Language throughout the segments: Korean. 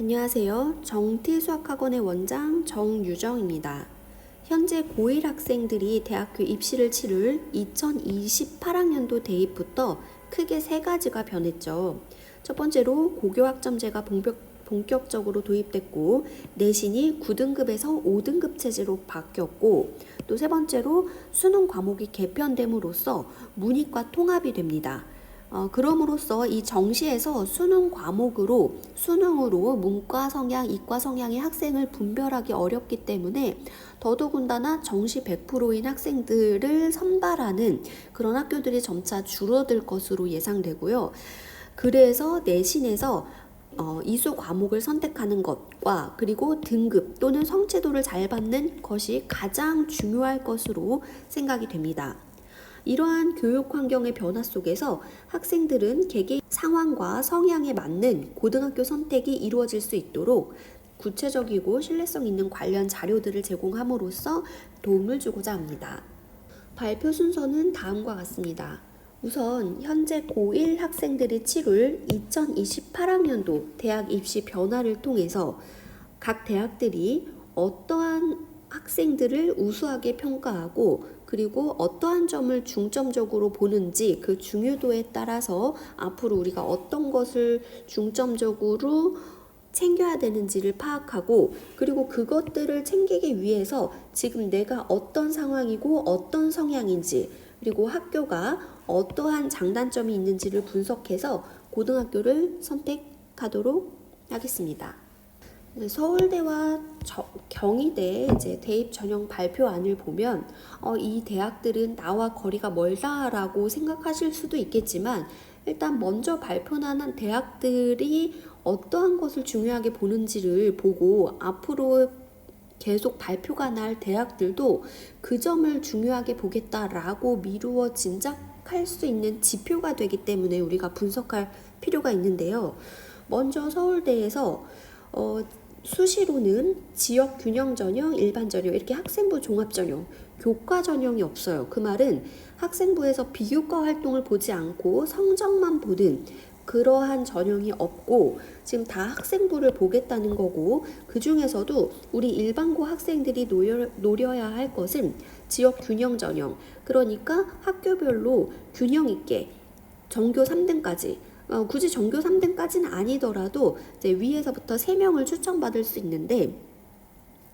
안녕하세요. 정태수학학원의 원장 정유정입니다. 현재 고1 학생들이 대학교 입시를 치를 2028학년도 대입부터 크게 세 가지가 변했죠. 첫 번째로 고교학점제가 본격적으로 도입됐고, 내신이 9등급에서 5등급 체제로 바뀌었고, 또 세 번째로 수능 과목이 개편됨으로써 문이과 통합이 됩니다. 그럼으로써 이 정시에서 수능으로 문과 성향, 이과 성향의 학생을 분별하기 어렵기 때문에 더더군다나 정시 100%인 학생들을 선발하는 그런 학교들이 점차 줄어들 것으로 예상되고요. 그래서 내신에서 이수 과목을 선택하는 것과 그리고 등급 또는 성취도를 잘 받는 것이 가장 중요할 것으로 생각이 됩니다. 이러한 교육 환경의 변화 속에서 학생들은 개개인 상황과 성향에 맞는 고등학교 선택이 이루어질 수 있도록 구체적이고 신뢰성 있는 관련 자료들을 제공함으로써 도움을 주고자 합니다. 발표 순서는 다음과 같습니다. 우선 현재 고1 학생들이 치룰 2028학년도 대학 입시 변화를 통해서 각 대학들이 어떠한 학생들을 우수하게 평가하고 그리고 어떠한 점을 중점적으로 보는지 그 중요도에 따라서 앞으로 우리가 어떤 것을 중점적으로 챙겨야 되는지를 파악하고 그리고 그것들을 챙기기 위해서 지금 내가 어떤 상황이고 어떤 성향인지 그리고 학교가 어떠한 장단점이 있는지를 분석해서 고등학교를 선택하도록 하겠습니다. 서울대와 경희대 이제 대입 전형 발표안을 보면 이 대학들은 나와 거리가 멀다라고 생각하실 수도 있겠지만 일단 먼저 발표한 대학들이 어떠한 것을 중요하게 보는지를 보고 앞으로 계속 발표가 날 대학들도 그 점을 중요하게 보겠다라고 미루어 짐작할 수 있는 지표가 되기 때문에 우리가 분석할 필요가 있는데요. 먼저 서울대에서 수시로는 지역 균형 전형, 일반 전형, 이렇게 학생부 종합 전형, 교과 전형이 없어요. 그 말은 학생부에서 비교과 활동을 보지 않고 성적만 보는 그러한 전형이 없고 지금 다 학생부를 보겠다는 거고 그 중에서도 우리 일반고 학생들이 노려야 할 것은 지역 균형 전형, 그러니까 학교별로 균형 있게 전교 3등까지 굳이 전교 3등까지는 아니더라도 이제 위에서부터 3명을 추천받을 수 있는데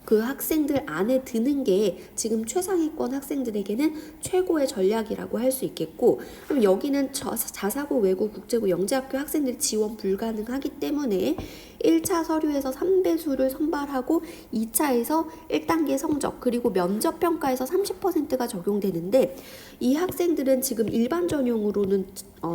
그 학생들 안에 드는 게 지금 최상위권 학생들에게는 최고의 전략이라고 할 수 있겠고, 그럼 여기는 자사고, 외고, 국제고, 영재학교 학생들이 지원 불가능하기 때문에 1차 서류에서 3배수를 선발하고 2차에서 1단계 성적 그리고 면접 평가에서 30%가 적용되는데 이 학생들은 지금 일반 전형으로는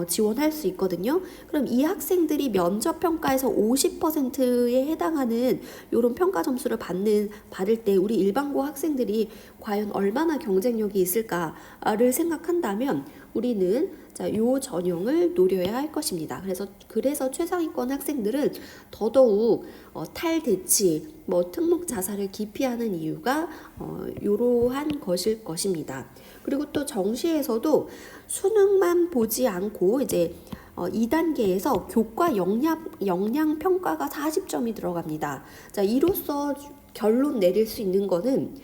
지원할 수 있거든요. 그럼 이 학생들이 면접 평가에서 50%에 해당하는 이런 평가 점수를 받을 때 우리 일반고 학생들이 과연 얼마나 경쟁력이 있을까를 생각한다면 우리는 요 전형을 노려야 할 것입니다. 그래서 최상위권 학생들은 더더욱 탈대치, 특목 자살을 기피하는 이유가 이러한 것일 것입니다. 그리고 또 정시에서도 수능만 보지 않고 이제 2단계에서 교과 역량 평가가 40점이 들어갑니다. 이로써 결론 내릴 수 있는 거는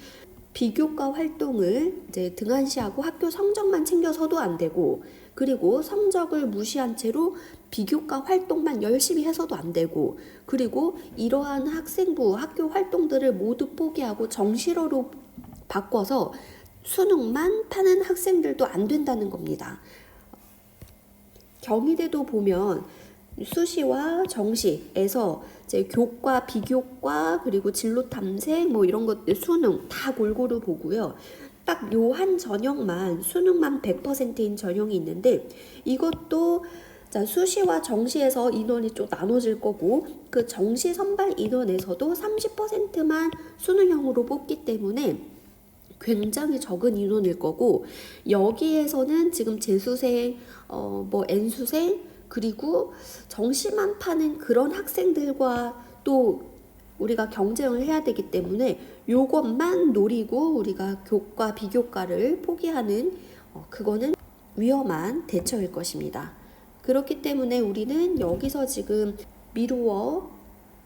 비교과 활동을 이제 등한시하고 학교 성적만 챙겨서도 안 되고 그리고 성적을 무시한 채로 비교과 활동만 열심히 해서도 안 되고 그리고 이러한 학생부 학교 활동들을 모두 포기하고 정시로로 바꿔서 수능만 파는 학생들도 안 된다는 겁니다. 경희대도 보면 수시와 정시에서 이제 교과, 비교과 그리고 진로 탐색 이런 것들 수능 다 골고루 보고요. 딱 요 한 전형만 수능만 100%인 전형이 있는데 이것도 수시와 정시에서 인원이 좀 나눠질 거고 그 정시 선발 인원에서도 30%만 수능형으로 뽑기 때문에 굉장히 적은 인원일 거고 여기에서는 지금 재수생, N수생 그리고 정시만 파는 그런 학생들과 또 우리가 경쟁을 해야 되기 때문에 요것만 노리고 우리가 교과, 비교과를 포기하는 그거는 위험한 대처일 것입니다. 그렇기 때문에 우리는 여기서 지금 미루어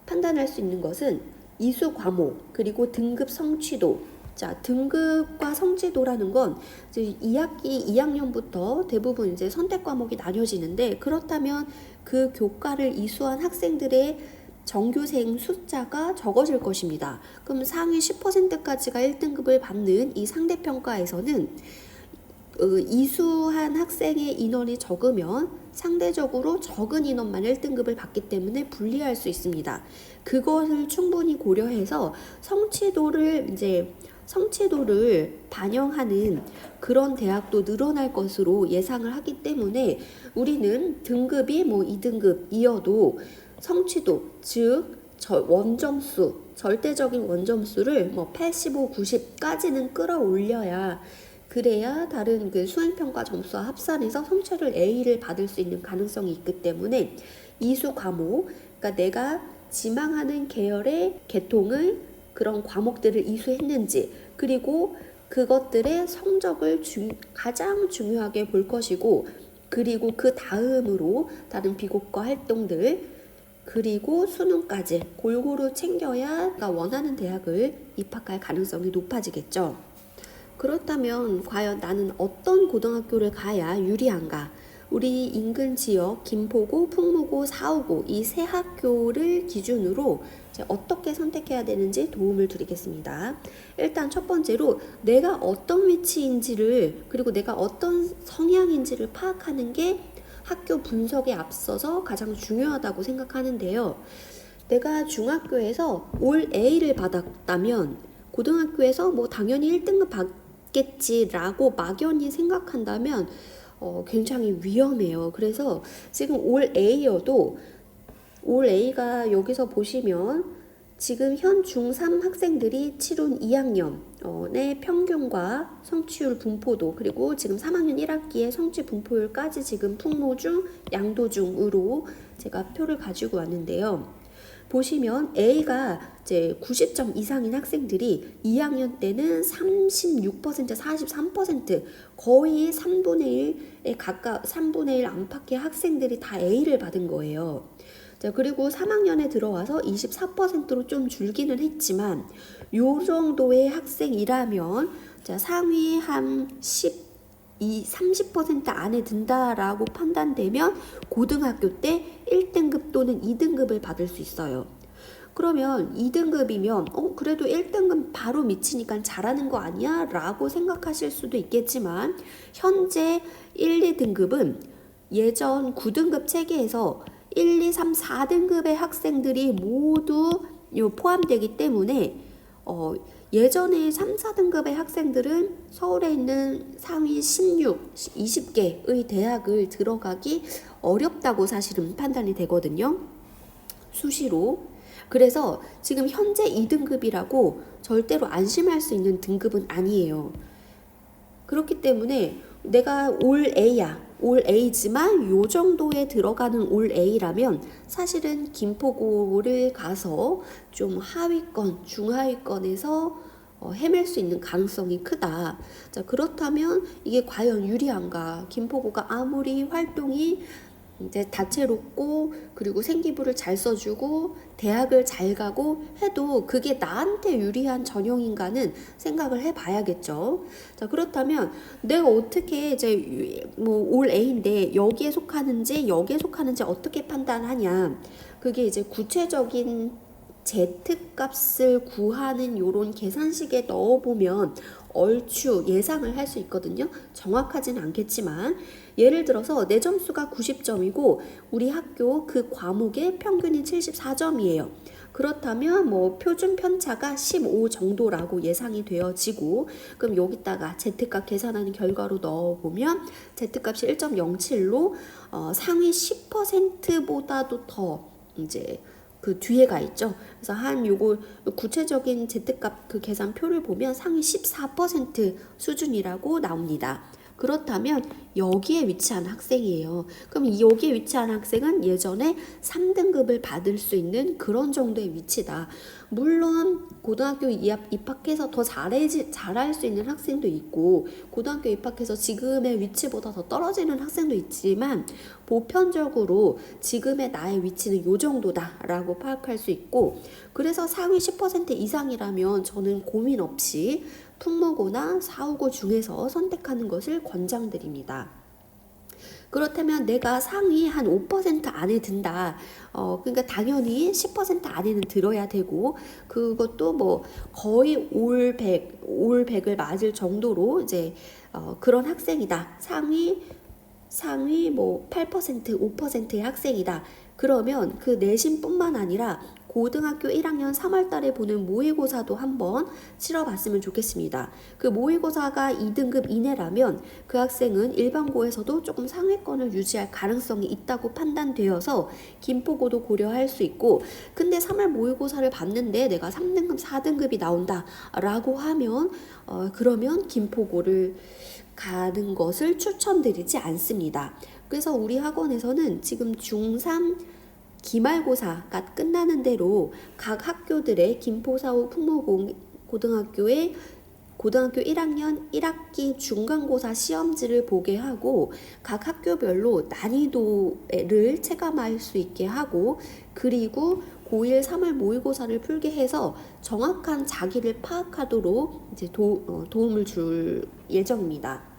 판단할 수 있는 것은 이수 과목, 그리고 등급 성취도. 자, 등급과 성취도라는 건 이제 2학기 2학년부터 대부분 이제 선택 과목이 나뉘어지는데, 그렇다면 그 교과를 이수한 학생들의 전교생 숫자가 적어질 것입니다. 그럼 상위 10%까지가 1등급을 받는 이 상대평가에서는 이수한 학생의 인원이 적으면 상대적으로 적은 인원만 1등급을 받기 때문에 불리할 수 있습니다. 그것을 충분히 고려해서 성취도를 반영하는 그런 대학도 늘어날 것으로 예상을 하기 때문에 우리는 등급이 뭐 2등급이어도 성취도, 즉 원점수, 절대적인 원점수를 뭐 85, 90까지는 끌어올려야, 그래야 다른 그 수행평가 점수와 합산해서 성취를 A를 받을 수 있는 가능성이 있기 때문에 이수 과목, 그러니까 내가 지망하는 계열의 계통을, 그런 과목들을 이수했는지, 그리고 그것들의 성적을 가장 중요하게 볼 것이고, 그리고 그 다음으로 다른 비교과 활동들, 그리고 수능까지 골고루 챙겨야 내가 원하는 대학을 입학할 가능성이 높아지겠죠. 그렇다면 과연 나는 어떤 고등학교를 가야 유리한가? 우리 인근 지역 김포고, 풍무고, 사후고 이 세 학교를 기준으로 이제 어떻게 선택해야 되는지 도움을 드리겠습니다. 일단 첫 번째로 내가 어떤 위치인지를, 그리고 내가 어떤 성향인지를 파악하는 게 학교 분석에 앞서서 가장 중요하다고 생각하는데요. 내가 중학교에서 올 A를 받았다면 고등학교에서 뭐 당연히 1등급 받겠지라고 막연히 생각한다면 굉장히 위험해요. 그래서 지금 올 A여도, 올 A가 여기서 보시면 지금 현 중3 학생들이 치룬 2학년의 평균과 성취율 분포도, 그리고 지금 3학년 1학기의 성취 분포율까지 지금 풍모중, 양도중으로 제가 표를 가지고 왔는데요. 보시면 A가 이제 90점 이상인 학생들이 2학년 때는 36%, 43%, 거의 3분의 1 안팎의 학생들이 다 A를 받은 거예요. 자, 그리고 3학년에 들어와서 24%로 좀 줄기는 했지만 요 정도의 학생이라면 자, 상위 한 30% 안에 든다라고 판단되면 고등학교 때 1등급 또는 2등급을 받을 수 있어요. 그러면 2등급이면 그래도 1등급 바로 미치니까 잘하는 거 아니야? 라고 생각하실 수도 있겠지만 현재 1, 2등급은 예전 9등급 체계에서 1, 2, 3, 4등급의 학생들이 모두 포함되기 때문에 예전에 3, 4등급의 학생들은 서울에 있는 상위 16, 20개의 대학을 들어가기 어렵다고 사실은 판단이 되거든요. 수시로. 그래서 지금 현재 2등급이라고 절대로 안심할 수 있는 등급은 아니에요. 그렇기 때문에 내가 올 A지만 요 정도에 들어가는 올 A라면 사실은 김포고를 가서 좀 하위권, 중하위권에서 헤맬 수 있는 가능성이 크다. 자, 그렇다면 이게 과연 유리한가? 김포고가 아무리 활동이 이제 다채롭고, 그리고 생기부를 잘 써주고 대학을 잘 가고 해도 그게 나한테 유리한 전형인가는 생각을 해봐야겠죠. 자, 그렇다면 내가 어떻게 이제 뭐 올 A인데 여기에 속하는지 어떻게 판단하냐? 그게 이제 구체적인 Z값을 구하는 요런 계산식에 넣어보면 얼추 예상을 할 수 있거든요. 정확하지는 않겠지만 예를 들어서 내 점수가 90점이고 우리 학교 그 과목의 평균이 74점이에요. 그렇다면 뭐 표준 편차가 15 정도라고 예상이 되어지고, 그럼 여기다가 Z값 계산하는 결과로 넣어보면 Z값이 1.07로 상위 10%보다도 더 이제 그 뒤에가 있죠. 그래서 한 요거 구체적인 Z값 그 계산표를 보면 상위 14% 수준이라고 나옵니다. 그렇다면 여기에 위치한 학생이에요. 그럼 여기에 위치한 학생은 예전에 3등급을 받을 수 있는 그런 정도의 위치다. 물론 고등학교 입학해서 더 잘할 수 있는 학생도 있고, 고등학교 입학해서 지금의 위치보다 더 떨어지는 학생도 있지만 보편적으로 지금의 나의 위치는 요 정도다라고 파악할 수 있고, 그래서 상위 10% 이상이라면 저는 고민 없이 풍모고나 사후고 중에서 선택하는 것을 권장드립니다. 그렇다면 내가 상위 한 5% 안에 든다. 그러니까 당연히 10% 안에는 들어야 되고, 그것도 뭐 거의 올 100을 맞을 정도로 이제 그런 학생이다. 상위 뭐 8%, 5%의 학생이다. 그러면 그 내신뿐만 아니라 고등학교 1학년 3월 달에 보는 모의고사도 한번 치러봤으면 좋겠습니다. 그 모의고사가 2등급 이내라면 그 학생은 일반고에서도 조금 상위권을 유지할 가능성이 있다고 판단되어서 김포고도 고려할 수 있고, 근데 3월 모의고사를 봤는데 내가 3등급, 4등급이 나온다 라고 하면 그러면 김포고를 가는 것을 추천드리지 않습니다. 그래서 우리 학원에서는 지금 중3 기말고사가 끝나는 대로 각 학교들의 김포사후 풍모고등학교의 고등학교 1학년 1학기 중간고사 시험지를 보게 하고 각 학교별로 난이도를 체감할 수 있게 하고, 그리고 고1 3월 모의고사를 풀게 해서 정확한 자기를 파악하도록 이제 도움을 줄 예정입니다.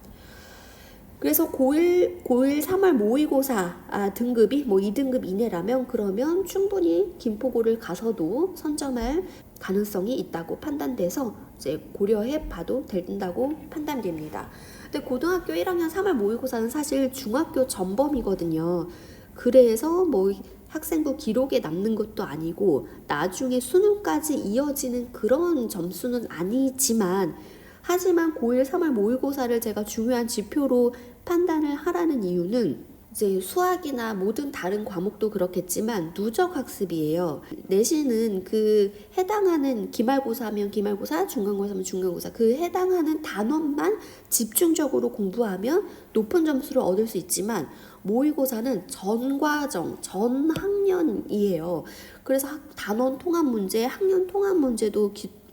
그래서 고1 3월 모의고사 등급이 뭐 2등급 이내라면 그러면 충분히 김포고를 가서도 선점할 가능성이 있다고 판단돼서 이제 고려해 봐도 된다고 판단됩니다. 근데 고등학교 1학년 3월 모의고사는 사실 중학교 전범이거든요. 그래서 뭐 학생부 기록에 남는 것도 아니고 나중에 수능까지 이어지는 그런 점수는 아니지만, 하지만 고1 3월 모의고사를 제가 중요한 지표로 판단을 하라는 이유는 이제 수학이나 모든 다른 과목도 그렇겠지만 누적 학습이에요. 내신은 그 해당하는 기말고사면 기말고사, 중간고사면 중간고사, 그 해당하는 단원만 집중적으로 공부하면 높은 점수를 얻을 수 있지만 모의고사는 전 과정, 전 학년이에요. 그래서 단원 통합 문제, 학년 통합 문제도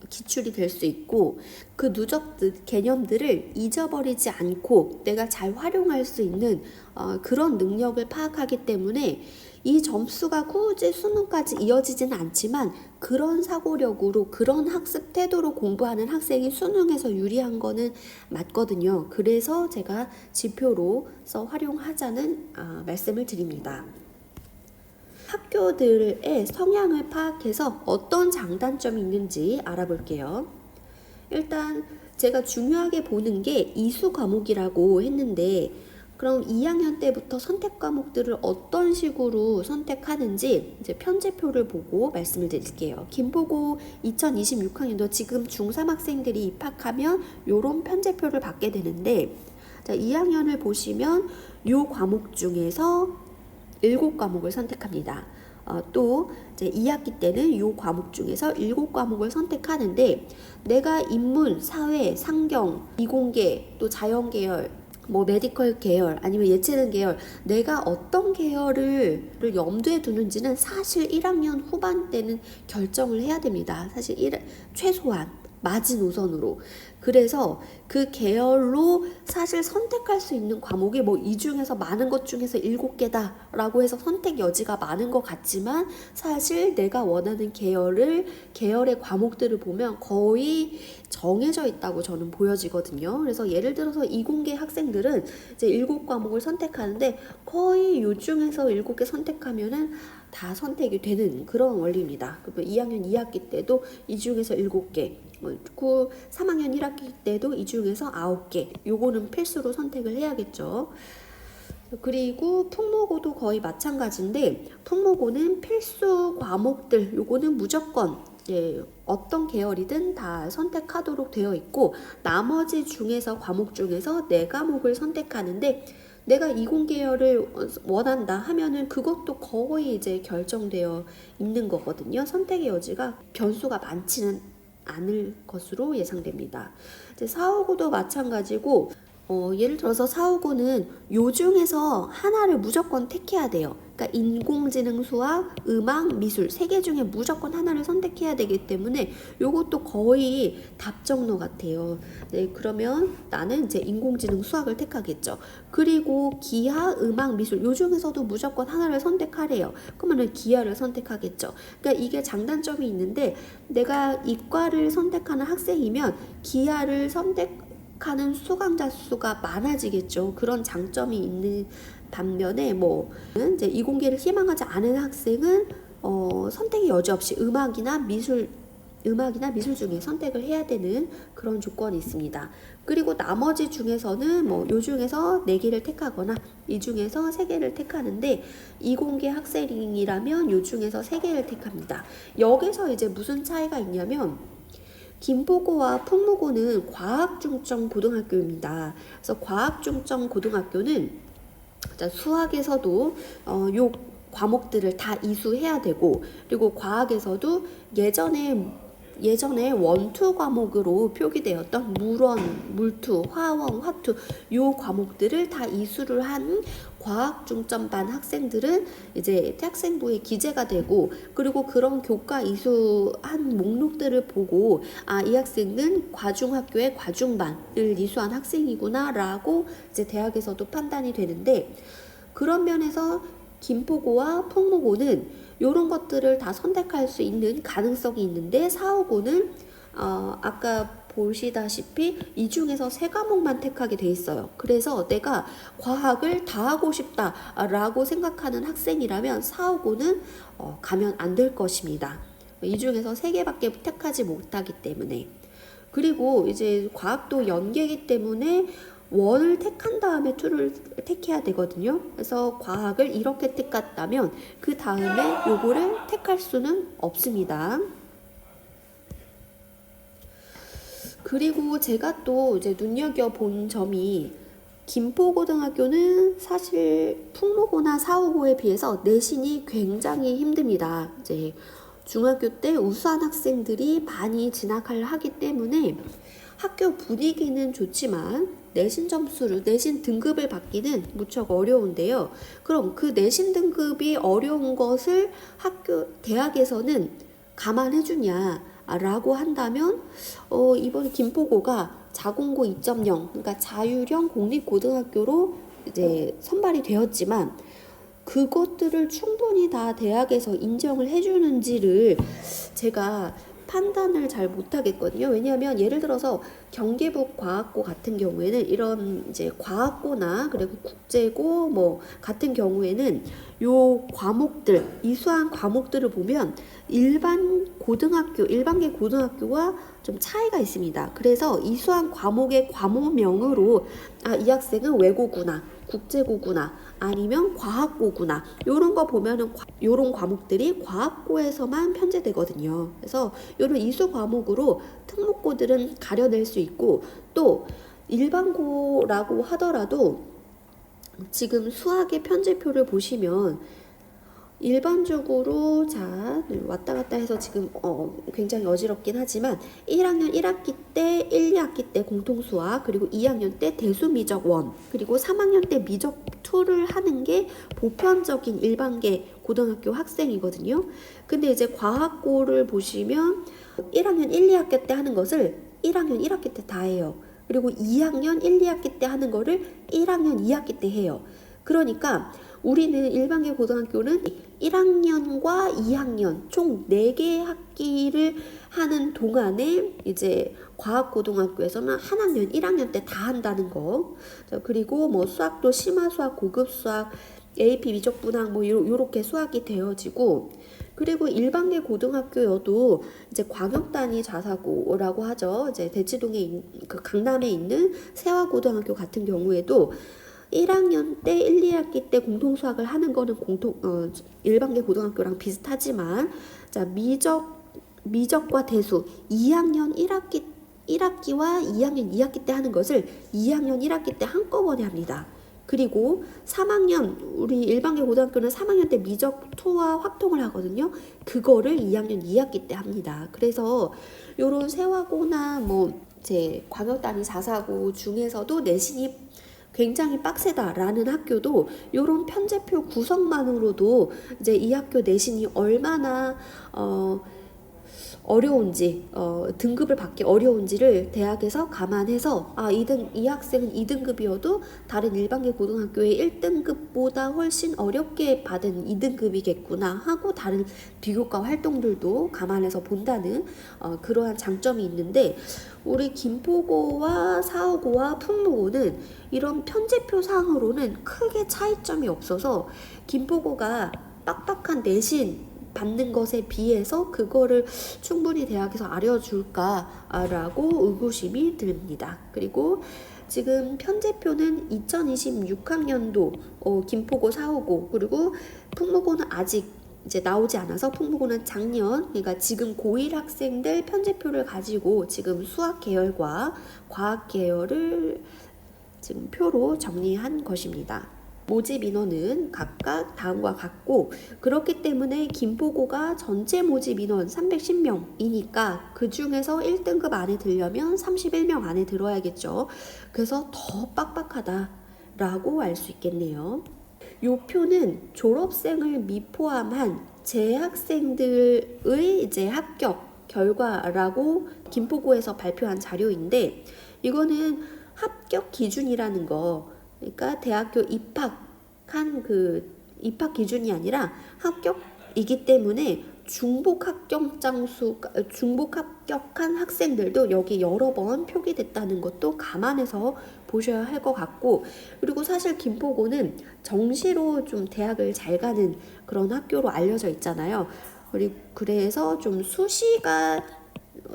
기출이 될 수 있고, 그 누적 개념들을 잊어버리지 않고 내가 잘 활용할 수 있는 그런 능력을 파악하기 때문에 이 점수가 굳이 수능까지 이어지지는 않지만 그런 사고력으로 그런 학습 태도로 공부하는 학생이 수능에서 유리한 거는 맞거든요. 그래서 제가 지표로서 활용하자는 말씀을 드립니다. 학교들의 성향을 파악해서 어떤 장단점이 있는지 알아볼게요. 일단 제가 중요하게 보는 게 이수 과목이라고 했는데, 그럼 2학년 때부터 선택 과목들을 어떤 식으로 선택하는지 이제 편제표를 보고 말씀을 드릴게요. 김포고 2026학년도 지금 중3 학생들이 입학하면 이런 편제표를 받게 되는데, 자, 2학년을 보시면 이 과목 중에서 7과목을 선택합니다. 또 이제 2학기 때는 이 과목 중에서 7과목을 선택하는데, 내가 인문, 사회, 상경, 이공계, 또 자연계열, 뭐 메디컬 계열 아니면 예체능 계열, 내가 어떤 계열을 염두에 두는지는 사실 1학년 후반 때는 결정을 해야 됩니다. 사실 최소한 마지노선으로. 그래서 그 계열로 사실 선택할 수 있는 과목이 뭐 이 중에서 많은 것 중에서 7개다 라고 해서 선택 여지가 많은 것 같지만, 사실 내가 원하는 계열의 과목들을 보면 거의 정해져 있다고 저는 보여지거든요. 그래서 예를 들어서 이공계 학생들은 이제 7과목을 선택하는데 거의 요 중에서 7개 선택하면은 다 선택이 되는 그런 원리입니다. 그리고 2학년 2학기 때도 이 중에서 7개, 3학년 1학기 때도 이 중에서 9개, 요거는 필수로 선택을 해야겠죠. 그리고 풍모고도 거의 마찬가지인데, 풍모고는 필수 과목들, 요거는 무조건 어떤 계열이든 다 선택하도록 되어 있고, 나머지 중에서 과목 중에서 4과목을 선택하는데, 내가 이공계열을 원한다 하면은 그것도 거의 이제 결정되어 있는 거거든요. 선택의 여지가 변수가 많지는 않을 것으로 예상됩니다. 이제 사후고도 마찬가지고, 예를 들어서 4, 5, 9는 요 중에서 하나를 무조건 택해야 돼요. 그러니까 인공지능, 수학, 음악, 미술 세 개 중에 무조건 하나를 선택해야 되기 때문에 요것도 거의 답정로 같아요. 네, 그러면 나는 이제 인공지능, 수학을 택하겠죠. 그리고 기하, 음악, 미술 요 중에서도 무조건 하나를 선택하래요. 그러면 기하를 선택하겠죠. 그러니까 이게 장단점이 있는데 내가 이과를 선택하는 학생이면 기하를 선택하는 수강자 수가 많아지겠죠. 그런 장점이 있는 반면에 이제 이공계를 희망하지 않은 학생은 선택의 여지 없이 음악이나 미술 중에 선택을 해야 되는 그런 조건이 있습니다. 그리고 나머지 중에서는 요 중에서 4개를 택하거나 이 중에서 3개를 택하는데 이공계 학생이라면 요 중에서 3개를 택합니다. 여기서 이제 무슨 차이가 있냐면 김포고와 풍무고는 과학중점 고등학교입니다. 그래서 과학중점 고등학교는 수학에서도 요 과목들을 다 이수해야 되고, 그리고 과학에서도 예전에 원투 과목으로 표기되었던 물원, 물투, 화원, 화투 요 과목들을 다 이수를 한 과학 중점반 학생들은 이제 대학생부에 기재가 되고, 그리고 그런 교과 이수한 목록들을 보고 이 학생은 과중학교의 과중반을 이수한 학생이구나 라고 이제 대학에서도 판단이 되는데, 그런 면에서 김포고와 풍무고는 이런 것들을 다 선택할 수 있는 가능성이 있는데 4, 5, 9는 아까 보시다시피 이 중에서 3과목만 택하게 돼 있어요. 그래서 내가 과학을 다 하고 싶다라고 생각하는 학생이라면 4, 5, 9는 가면 안 될 것입니다. 이 중에서 3개밖에 택하지 못하기 때문에. 그리고 이제 과학도 연계이기 때문에 원을 택한 다음에 투를 택해야 되거든요. 그래서 과학을 이렇게 택했다면 그 다음에 요거를 택할 수는 없습니다. 그리고 제가 또 이제 눈여겨본 점이 김포고등학교는 사실 풍무고나 4, 5고에 비해서 내신이 굉장히 힘듭니다. 이제 중학교 때 우수한 학생들이 많이 진학을 하기 때문에 학교 분위기는 좋지만 내신 점수를, 내신 등급을 받기는 무척 어려운데요. 그럼 그 내신 등급이 어려운 것을 대학에서는 감안해주냐 라고 한다면 이번 김포고가 자공고 2.0, 그러니까 자율형 공립고등학교로 이제 선발이 되었지만 그것들을 충분히 다 대학에서 인정을 해주는지를 제가 판단을 잘 못하겠거든요. 왜냐하면 예를 들어서 경기북 과학고 같은 경우에는 이런 이제 과학고나 그리고 국제고 같은 경우에는 요 과목들, 이수한 과목들을 보면 일반계 고등학교와 좀 차이가 있습니다. 그래서 이수한 과목의 과목명으로 이 학생은 외고구나, 국제고구나, 아니면 과학고구나 요런 거 보면은 요런 과목들이 과학고에서만 편제되거든요. 그래서 요런 이수 과목으로 특목고들은 가려낼 수 있고, 또 일반고라고 하더라도 지금 수학의 편제표를 보시면 일반적으로 왔다 갔다 해서 지금 굉장히 어지럽긴 하지만 1학년 1학기 때 1, 2학기 때 공통수학, 그리고 2학년 때 대수미적 1, 그리고 3학년 때 미적 2를 하는 게 보편적인 일반계 고등학교 학생이거든요. 근데 이제 과학고를 보시면 1학년 1, 2학기 때 하는 것을 1학년 1학기 때 다 해요. 그리고 2학년 1, 2학기 때 하는 거를 1학년 2학기 때 해요. 그러니까 우리는 일반계 고등학교는 1학년과 2학년 총 4개 학기를 하는 동안에 이제 과학고등학교에서는 한 학년 1학년 때 다 한다는 거. 그리고 수학도 심화수학, 고급수학, AP 미적분학 요렇게 수학이 되어지고, 그리고 일반계 고등학교여도 이제 광역단위 자사고라고 하죠. 이제 대치동에 그 강남에 있는 세화고등학교 같은 경우에도 1학년 때 1, 2학기 때 공통수학을 하는 거는 일반계 고등학교랑 비슷하지만 미적과 대수 2학년 1학기와 2학년 2학기 때 하는 것을 2학년 1학기 때 한꺼번에 합니다. 그리고 3학년, 우리 일반계 고등학교는 3학년 때 미적 2와 확통을 하거든요. 그거를 2학년 2학기 때 합니다. 그래서 요런 세화고나 제 광역단위 자사고 중에서도 내신이 굉장히 빡세다라는 학교도 이런 편제표 구성만으로도 이제 이 학교 내신이 얼마나 어려운지, 등급을 받기 어려운지를 대학에서 감안해서 이 학생은 2등급이어도 다른 일반계 고등학교의 1등급보다 훨씬 어렵게 받은 2등급이겠구나 하고 다른 비교과 활동들도 감안해서 본다는 그러한 장점이 있는데, 우리 김포고와 사후고와 풍무고는 이런 편제표 상으로는 크게 차이점이 없어서 김포고가 빡빡한 내신 받는 것에 비해서 그거를 충분히 대학에서 알려줄까라고 의구심이 듭니다. 그리고 지금 편제표는 2026학년도 김포고, 사후고, 그리고 풍무고는 아직 이제 나오지 않아서 풍무고는 작년, 그러니까 지금 고1 학생들 편제표를 가지고 지금 수학 계열과 과학 계열을 지금 표로 정리한 것입니다. 모집 인원은 각각 다음과 같고, 그렇기 때문에 김포고가 전체 모집 인원 310명이니까 그 중에서 1등급 안에 들려면 31명 안에 들어야겠죠. 그래서 더 빡빡하다라고 알 수 있겠네요. 이 표는 졸업생을 미포함한 재학생들의 이제 합격 결과라고 김포고에서 발표한 자료인데, 이거는 합격 기준이라는 거, 그러니까 대학교 입학한 그 입학 기준이 아니라 합격이기 때문에 중복 합격한 학생들도 여기 여러 번 표기됐다는 것도 감안해서 보셔야 할 것 같고, 그리고 사실 김포고는 정시로 좀 대학을 잘 가는 그런 학교로 알려져 있잖아요. 그래서 좀 수시가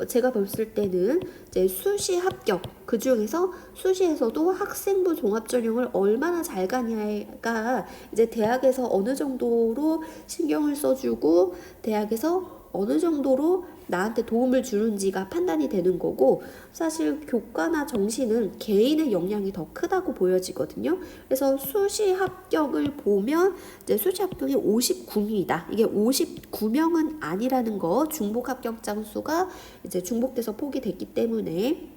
제가 봤을 때는 이제 수시 합격, 그 중에서 수시에서도 학생부 종합전형을 얼마나 잘 가냐가 이제 대학에서 어느 정도로 신경을 써주고 대학에서 어느 정도로 나한테 도움을 주는지가 판단이 되는 거고, 사실 교과나 정시는 개인의 역량이 더 크다고 보여지거든요. 그래서 수시 합격을 보면 이제 수시 합격이 59명이다. 이게 59명은 아니라는 거, 중복 합격자 수가 이제 중복돼서 포기됐기 때문에.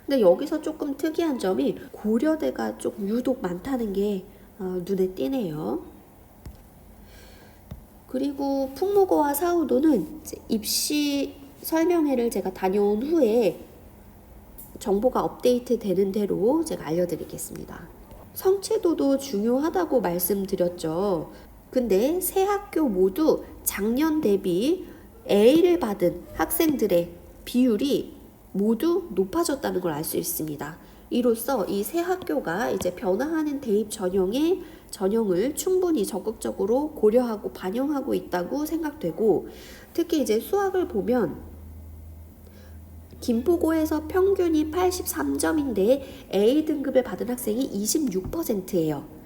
근데 여기서 조금 특이한 점이 고려대가 좀 유독 많다는 게 눈에 띄네요. 그리고 풍무고와 사후도는 입시 설명회를 제가 다녀온 후에 정보가 업데이트 되는 대로 제가 알려드리겠습니다. 성취도도 중요하다고 말씀드렸죠. 근데 세 학교 모두 작년 대비 A를 받은 학생들의 비율이 모두 높아졌다는 걸 알 수 있습니다. 이로써 이 세 학교가 이제 변화하는 대입 전형을 충분히 적극적으로 고려하고 반영하고 있다고 생각되고, 특히 이제 수학을 보면 김포고에서 평균이 83점인데 A등급을 받은 학생이 26%예요.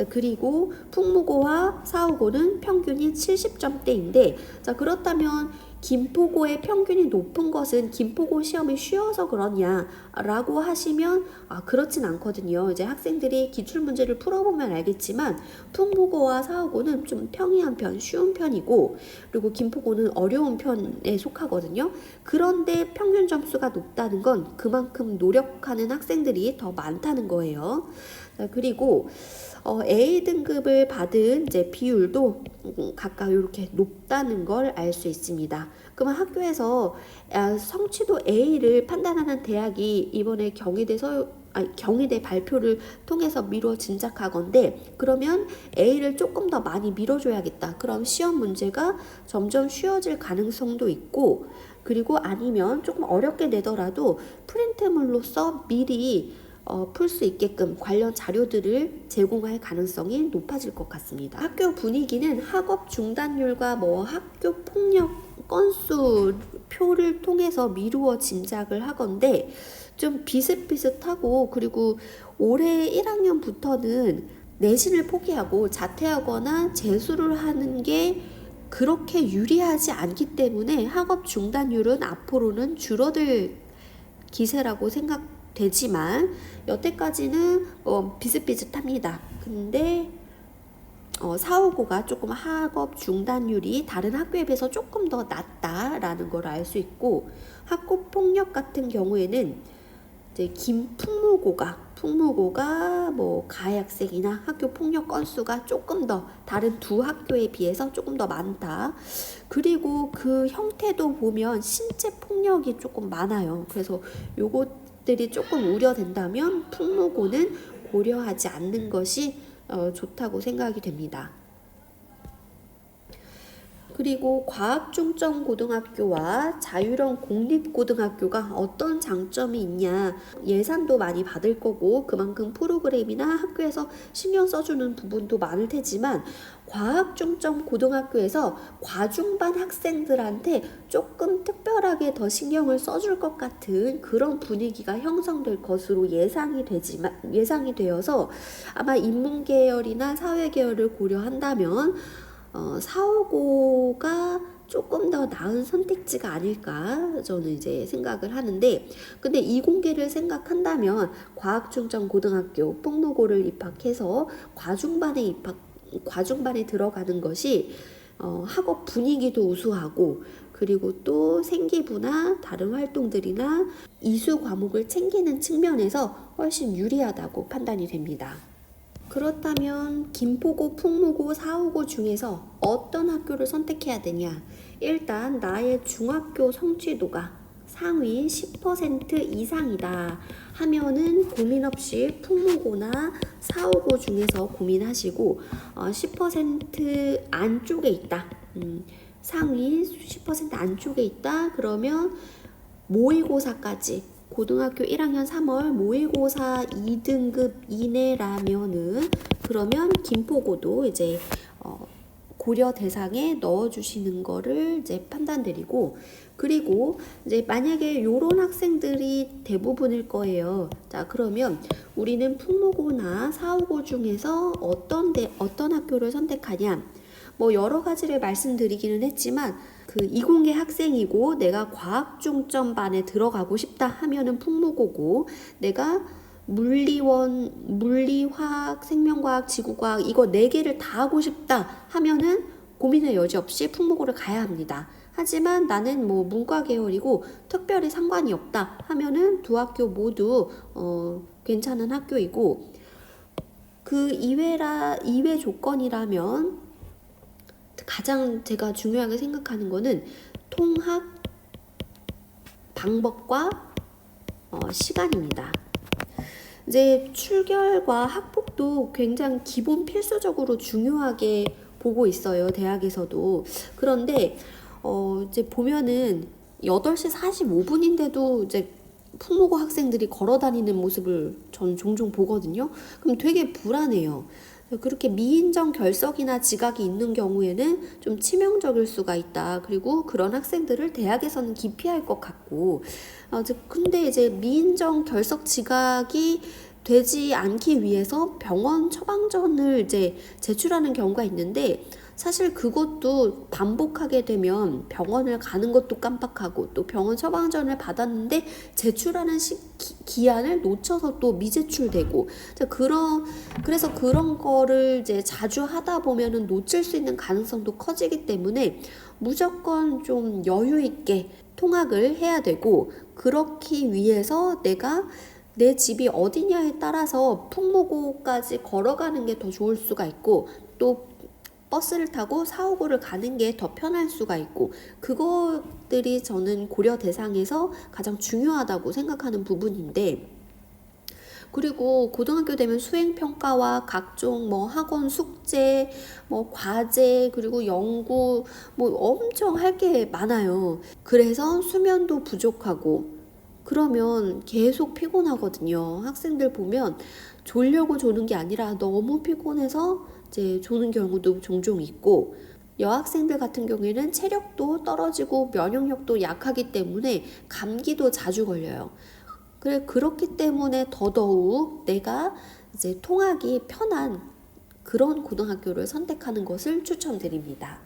그리고 풍무고와 사후고는 평균이 70점대인데, 자, 그렇다면 김포고의 평균이 높은 것은 김포고 시험이 쉬워서 그러냐라고 하시면 그렇진 않거든요. 이제 학생들이 기출문제를 풀어보면 알겠지만 풍무고와 사후고는 좀 평이한 편, 쉬운 편이고, 그리고 김포고는 어려운 편에 속하거든요. 그런데 평균 점수가 높다는 건 그만큼 노력하는 학생들이 더 많다는 거예요. 자, 그리고 A등급을 받은 이제 비율도 각각 이렇게 높다는 걸 알 수 있습니다. 그러면 학교에서 성취도 A를 판단하는 대학이 이번에 경희대 발표를 통해서 미뤄 진작하건데, 그러면 A를 조금 더 많이 밀어줘야겠다. 그럼 시험 문제가 점점 쉬워질 가능성도 있고, 그리고 아니면 조금 어렵게 내더라도 프린트물로서 미리 풀 수 있게끔 관련 자료들을 제공할 가능성이 높아질 것 같습니다. 학교 분위기는 학업 중단율과 학교 폭력 건수 표를 통해서 미루어 짐작을 하건데 좀 비슷비슷하고, 그리고 올해 1학년부터는 내신을 포기하고 자퇴하거나 재수를 하는 게 그렇게 유리하지 않기 때문에 학업 중단율은 앞으로는 줄어들 기세라고 생각되지만 여태까지는 비슷비슷합니다. 근데 459가 조금 학업 중단율이 다른 학교에 비해서 조금 더 낮다라는 걸 알 수 있고, 학교 폭력 같은 경우에는 이제 풍무고가 뭐 가해 학생이나 학교 폭력 건수가 조금 더 다른 두 학교에 비해서 조금 더 많다. 그리고 그 형태도 보면 신체 폭력이 조금 많아요. 그래서 요것들이 조금 우려된다면 풍무고는 고려하지 않는 것이 좋다고 생각이 됩니다. 그리고 과학중점 고등학교와 자유형 공립고등학교가 어떤 장점이 있냐, 예산도 많이 받을 거고 그만큼 프로그램이나 학교에서 신경 써주는 부분도 많을 테지만, 과학중점 고등학교에서 과중반 학생들한테 조금 특별하게 더 신경을 써줄 것 같은 그런 분위기가 형성될 것으로 예상이 되어서 아마 인문계열이나 사회계열을 고려한다면 459가 조금 더 나은 선택지가 아닐까 저는 이제 생각을 하는데, 근데 이공계를 생각한다면 과학중점 고등학교 풍무고를 입학해서 과중반에 들어가는 것이 학업 분위기도 우수하고, 그리고 또 생기부나 다른 활동들이나 이수 과목을 챙기는 측면에서 훨씬 유리하다고 판단이 됩니다. 그렇다면 김포고, 풍무고, 459 중에서 어떤 학교를 선택해야 되냐? 일단 나의 중학교 성취도가 상위 10% 이상이다 하면은 고민 없이 풍무고나 459 중에서 고민하시고, 10% 안쪽에 있다. 상위 10% 안쪽에 있다. 그러면 모의고사까지 고등학교 1학년 3월 모의고사 2등급 이내라면은 그러면 김포고도 이제 고려 대상에 넣어주시는 거를 이제 판단드리고, 그리고 이제 만약에 요런 학생들이 대부분일 거예요. 자, 그러면 우리는 풍무고나 459 중에서 어떤 학교를 선택하냐? 뭐 여러 가지를 말씀드리기는 했지만, 그 이공계 학생이고 내가 과학중점반에 들어가고 싶다 하면은 풍무고고, 내가 물리화학, 생명과학, 지구과학 이거 4개를 다 하고 싶다 하면은 고민의 여지 없이 풍무고를 가야 합니다. 하지만 나는 뭐 문과 계열이고 특별히 상관이 없다 하면은 두 학교 모두 괜찮은 학교이고, 그 이외 조건이라면 가장 제가 중요하게 생각하는 거는 통학 방법과 시간입니다. 이제 출결과 학폭도 굉장히 기본 필수적으로 중요하게 보고 있어요, 대학에서도. 그런데 이제 보면은 8시 45분인데도 이제 풍무고 학생들이 걸어 다니는 모습을 전 종종 보거든요. 그럼 되게 불안해요. 그렇게 미인정 결석이나 지각이 있는 경우에는 좀 치명적일 수가 있다. 그리고 그런 학생들을 대학에서는 기피할 것 같고, 근데 이제 미인정 결석 지각이 되지 않기 위해서 병원 처방전을 이제 제출하는 경우가 있는데, 사실 그것도 반복하게 되면 병원을 가는 것도 깜빡하고 또 병원 처방전을 받았는데 제출하는 기한을 놓쳐서 또 미제출되고, 그래서 그런 거를 이제 자주 하다 보면은 놓칠 수 있는 가능성도 커지기 때문에 무조건 좀 여유 있게 통학을 해야 되고, 그렇기 위해서 내가 내 집이 어디냐에 따라서 풍무고까지 걸어가는 게 더 좋을 수가 있고, 또 버스를 타고 459를 가는 게 더 편할 수가 있고, 그것들이 저는 고려 대상에서 가장 중요하다고 생각하는 부분인데, 그리고 고등학교 되면 수행평가와 각종 뭐 학원 숙제, 뭐 과제, 그리고 연구 뭐 엄청 할 게 많아요. 그래서 수면도 부족하고 그러면 계속 피곤하거든요. 학생들 보면 졸려고 조는 게 아니라 너무 피곤해서 이제 조는 경우도 종종 있고, 여학생들 같은 경우에는 체력도 떨어지고 면역력도 약하기 때문에 감기도 자주 걸려요. 그렇기 때문에 더더욱 내가 이제 통학이 편한 그런 고등학교를 선택하는 것을 추천드립니다.